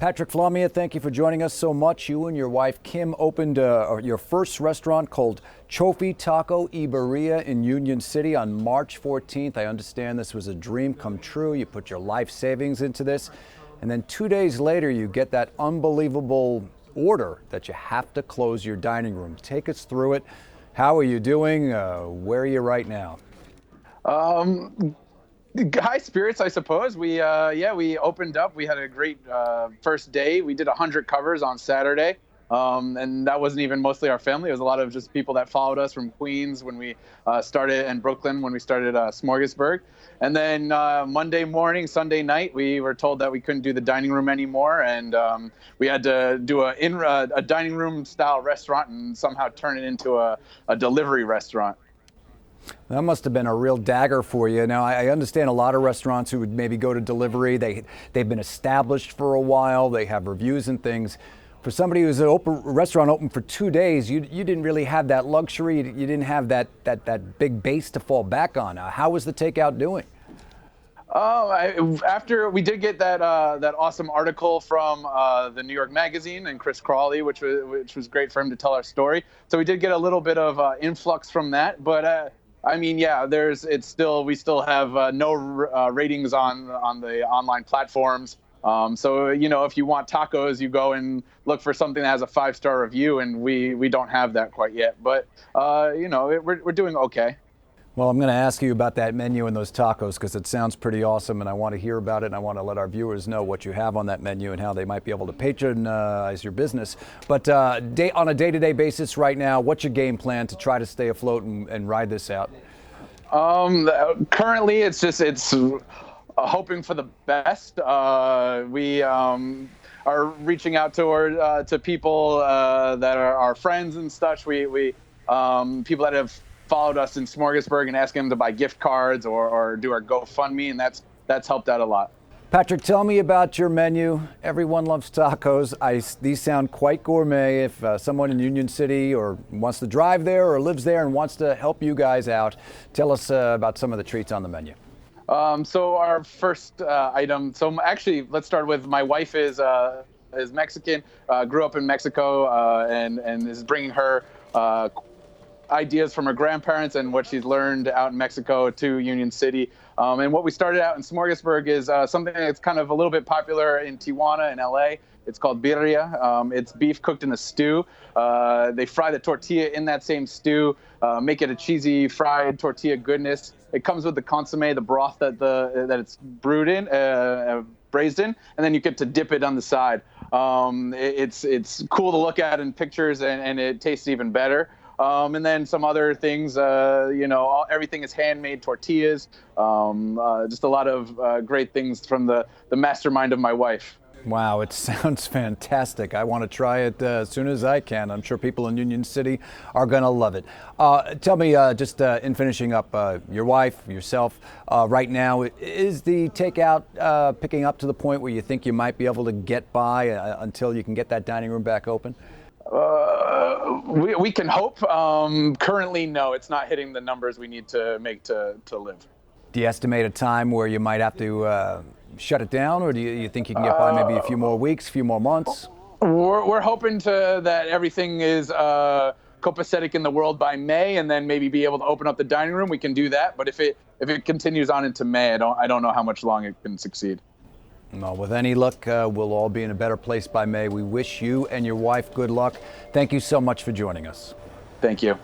Patrick Flamia, thank you for joining us so much. You and your wife Kim opened your first restaurant called Chofi Taco Iberia in Union City on March 14th. I understand this was a dream come true. You put your life savings into this, and then 2 days later you get that unbelievable order that you have to close your dining room. Take us through it. How are you doing? Where are you right now? High spirits, I suppose. We opened up. We had a great first day. We did 100 covers on Saturday, and that wasn't even mostly our family. It was a lot of just people that followed us from Queens when we started, and Brooklyn when we started Smorgasburg. And then Monday morning, Sunday night, we were told that we couldn't do the dining room anymore, and we had to do a dining room style restaurant and somehow turn it into a delivery restaurant. That must have been a real dagger for you. Now, I understand a lot of restaurants who would maybe go to delivery. They've been established for a while. They have reviews and things. For somebody who's a restaurant open for 2 days, you didn't really have that luxury. You didn't have that big base to fall back on. How was the takeout doing? After we did get that awesome article from the New York Magazine and Chris Crawley, which was great for him to tell our story. So we did get a little bit of influx from that, but. I mean, yeah, we still have no ratings on the online platforms. So, if you want tacos, you go and look for something that has a 5-star review, and we don't have that quite yet. But, we're doing okay. Well, I'm going to ask you about that menu and those tacos because it sounds pretty awesome, and I want to hear about it, and I want to let our viewers know what you have on that menu and how they might be able to patronize your business. But on a day-to-day basis right now, what's your game plan to try to stay afloat and ride this out? Currently, it's hoping for the best. We are reaching out to people that are our friends and such. We people that have followed us in Smorgasburg and asking them to buy gift cards or do our GoFundMe, and that's helped out a lot. Patrick, tell me about your menu. Everyone loves tacos. These sound quite gourmet. If someone in Union City or wants to drive there or lives there and wants to help you guys out, tell us about some of the treats on the menu. So our first item. So actually, let's start with my wife is Mexican. Grew up in Mexico and is bringing her ideas from her grandparents and what she's learned out in Mexico to Union City. And what we started out in Smorgasburg is something that's kind of a little bit popular in Tijuana and LA. It's called birria. It's beef cooked in a stew. They fry the tortilla in that same stew, make it a cheesy fried tortilla goodness. It comes with the consomme, the broth that it's brewed in, braised in, and then you get to dip it on the side. It's cool to look at in pictures, and it tastes even better. And then some other things, everything is handmade tortillas, just a lot of great things from the mastermind of my wife. Wow, it sounds fantastic. I want to try it as soon as I can. I'm sure people in Union City are going to love it. Tell me, just in finishing up, your wife, yourself, right now, is the takeout picking up to the point where you think you might be able to get by until you can get that dining room back open? We can hope. Currently, no, it's not hitting the numbers we need to make to live. Do you estimate a time where you might have to shut it down, or do you think you can get by maybe a few more weeks, a few more months? We're hoping that everything is copacetic in the world by May, and then maybe be able to open up the dining room. We can do that, but if it continues on into May, I don't know how much longer it can succeed. Well, with any luck, we'll all be in a better place by May. We wish you and your wife good luck. Thank you so much for joining us. Thank you.